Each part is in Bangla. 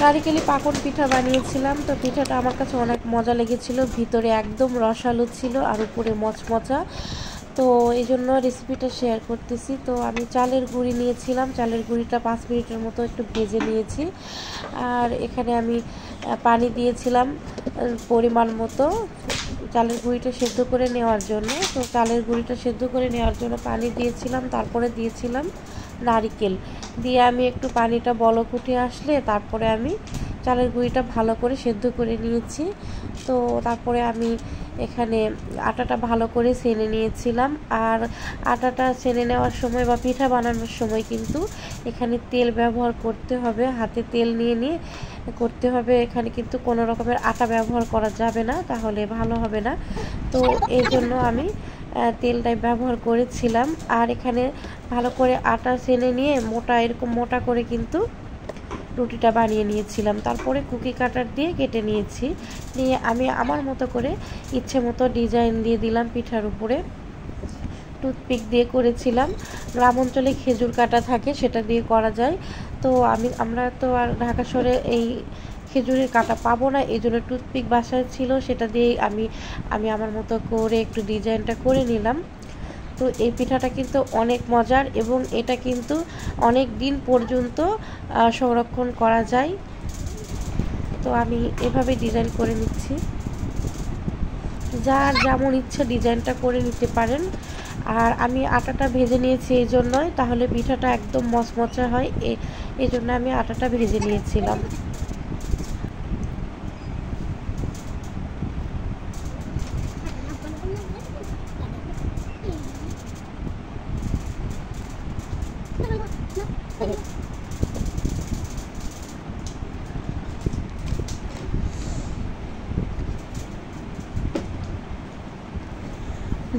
নারিকেলি পাকন পিঠা বানিয়েছিলাম। তো পিঠাটা আমার কাছে অনেক মজা লেগেছিল, ভিতরে একদম রসালো ছিল আর উপরে মচমচা। তো এই জন্য রেসিপিটা শেয়ার করতেছি। তো আমি চালের গুঁড়ি নিয়েছিলাম, চালের গুঁড়িটা 5 মিনিটের মতো একটু ভেজে নিয়েছি। আর এখানে আমি পানি দিয়েছিলাম পরিমাণ মতো চালের গুঁড়িটা সেদ্ধ করে নেওয়ার জন্য। তো চালের গুঁড়িটা সেদ্ধ করে নেওয়ার জন্য পানি দিয়েছিলাম, তারপরে দিয়েছিলাম নারিকেল দিয়ে আমি একটু পানিটা বলক উঠে আসলে তারপরে আমি চালের গুঁড়িটা ভালো করে সেদ্ধ করে নিয়েছি। তো তারপরে আমি এখানে আটাটা ভালো করে ছেনে নিয়েছিলাম। আর আটাটা ছেনে নেওয়ার সময় বা পিঠা বানানোর সময় কিন্তু এখানে তেল ব্যবহার করতে হবে, হাতে তেল নিয়ে নিয়ে করতে হবে। এখানে কিন্তু কোনো রকমের আটা ব্যবহার করা যাবে না, তাহলে ভালো হবে না। তো এই জন্য আমি তেলটাই ব্যবহার করেছিলাম। আর এখানে ভালো করে আটা ছেনে নিয়ে এরকম মোটা করে কিন্তু রুটিটা বানিয়ে নিয়েছিলাম। তারপরে কুকি কাটার দিয়ে কেটে নিয়েছি, নিয়ে আমি আমার মতো করে ইচ্ছে মতো ডিজাইন দিয়ে দিলাম পিঠার উপরে। টুথপিক দিয়ে করেছিলাম, গ্রাম অঞ্চলে খেজুর কাটা থাকে সেটা দিয়ে করা যায়। তো আমরা তো আর ঢাকা শহরে এই খেজুরের কাটা পাবো না, এই জন্য টুথপিক বাসায় ছিল, সেটা দিয়েই আমি আমার মতো করে একটু ডিজাইনটা করে নিলাম। তো এই পিঠাটা কিন্তু অনেক মজার এবং এটা কিন্তু অনেক দিন পর্যন্ত সংরক্ষণ করা যায়। তো আমি এভাবে ডিজাইন করে নিচ্ছি, যার যেমন ইচ্ছা ডিজাইনটা করে নিতে পারেন। আর আমি আটাটা ভেজে নিয়েছি এই জন্যই, তাহলে পিঠাটা একদম মচমচা হয়, এই জন্য আমি আটাটা ভেজে নিয়েছিলাম।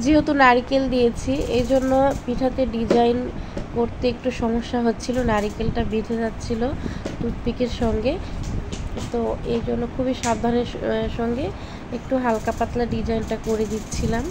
যেহেতু নারকেল দিয়েছি এই জন্য পিঠাতে ডিজাইন করতে একটু সমস্যা হচ্ছিল, নারকেলটা বেঁধে যাচ্ছিল টুথপিকের সঙ্গে। তো এই জন্য খুবই সাবধানের সঙ্গে একটু হালকা পাতলা ডিজাইনটা করে দিচ্ছিলাম।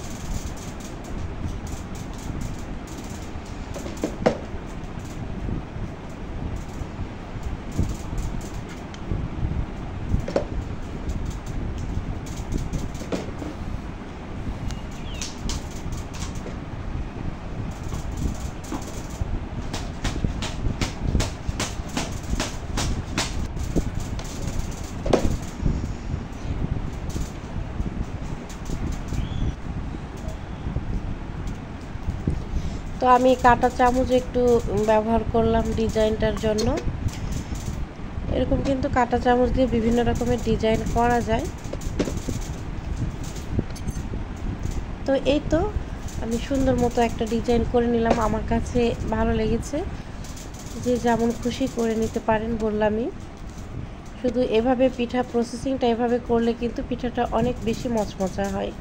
তো আমি কাঁটা চামচ একটু ব্যবহার করলাম ডিজাইনটার জন্য। এরকম কিন্তু কাঁটা চামচ দিয়ে বিভিন্ন রকমের ডিজাইন করা যায়। তো এই তো আমি সুন্দর মতো একটা ডিজাইন করে নিলাম, আমার কাছে ভালো লেগেছে। যে যেমন খুশি করে নিতে পারেন বললামই। শুধু এভাবে পিঠা প্রসেসিংটা এভাবে করলে কিন্তু পিঠাটা অনেক বেশি মচমচা হয়।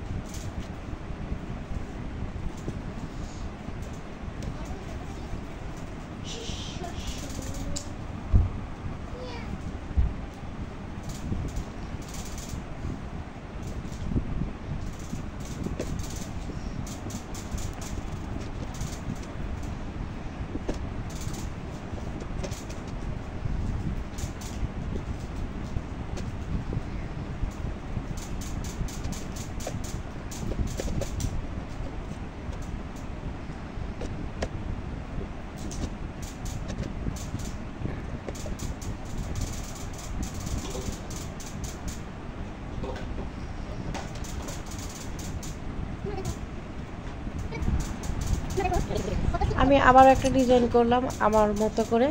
আমি আবারও একটা ডিজাইন করলাম আমার মতো করে,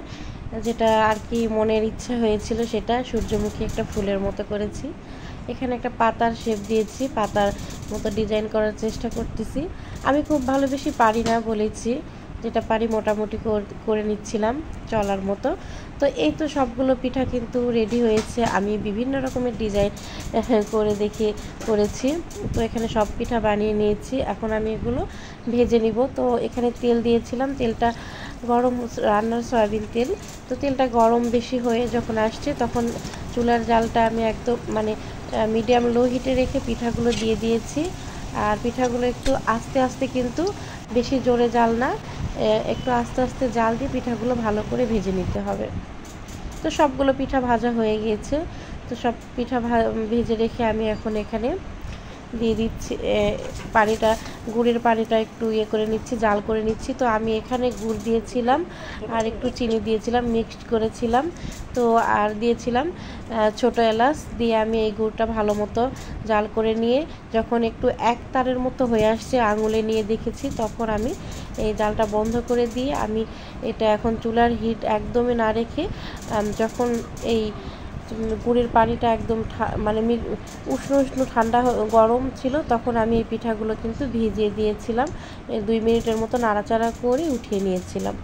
যেটা আর কি মনের ইচ্ছা হয়েছিল, সেটা সূর্যমুখী একটা ফুলের মতো করেছি। এখানে একটা পাতার শেপ দিয়েছি, পাতার মতো ডিজাইন করার চেষ্টা করতেছি। আমি খুব ভালো বেশি পারি না বলেছি, যেটা পারি মোটামুটি করে নিচ্ছিলাম চলার মতো। তো এই তো সবগুলো পিঠা কিন্তু রেডি হয়েছে, আমি বিভিন্ন রকমের ডিজাইন করে করেছি। তো এখানে সব পিঠা বানিয়ে নিয়েছি, এখন আমি এগুলো ভেজে নিব। তো এখানে তেল দিয়েছিলাম, তেলটা গরম, রান্নার সয়াবিন তেল। তো তেলটা গরম বেশি হয়ে যখন আসছে তখন চুলার জালটা আমি একদম মিডিয়াম লো হিটে রেখে পিঠাগুলো দিয়ে দিয়েছি। আর পিঠাগুলো একটু আস্তে আস্তে, কিন্তু বেশি জোরে জাল না, একটু আস্তে আস্তে জাল দিয়ে পিঠাগুলো ভালো করে ভেজে নিতে হবে। তো তো সবগুলো পিঠা ভাজা হয়ে গিয়েছে। তো সব পিঠা ভেজে রেখে আমি এখন এখানে দিয়ে দিচ্ছি পানিটা, গুড়ের পানিটা একটু করে নিচ্ছি, জাল করে নিচ্ছি। তো আমি এখানে গুড় দিয়েছিলাম আর একটু চিনি দিয়েছিলাম, মিক্সড করেছিলাম। তো আর দিয়েছিলাম ছোটো এলাচ দিয়ে আমি এই গুড়টা ভালো মতো জাল করে নিয়ে যখন একটু এক তারের মতো হয়ে আসছে, আঙুলে নিয়ে দেখেছি, তখন আমি এই জালটা বন্ধ করে দিয়ে আমি এটা এখন চুলার হিট একদমই না রেখে যখন এই গুড়ের পানিটা একদম মানে উষ্ণ উষ্ণ ঠান্ডা গরম ছিল, তখন আমি এই পিঠাগুলো কিন্তু ভিজিয়ে দিয়েছিলাম। 2 মিনিটের মতো নাড়াচাড়া করে উঠিয়ে নিয়েছিলাম।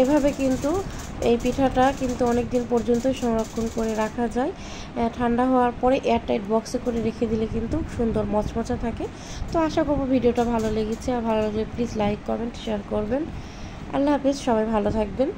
এভাবে কিন্তু এই পিঠাটা কিন্তু অনেক দিন পর্যন্ত সংরক্ষণ করে রাখা যায়। ঠান্ডা হওয়ার পরে এয়ারটাইট বক্সে করে রেখে দিলে কিন্তু সুন্দর মচমচা থাকে। তো আশা করব ভিডিওটা ভালো লেগেছে, আর ভালো লাগলে প্লিজ লাইক, কমেন্ট, শেয়ার করবেন। আল্লাহ হাফেজ, সবাই ভালো থাকবেন।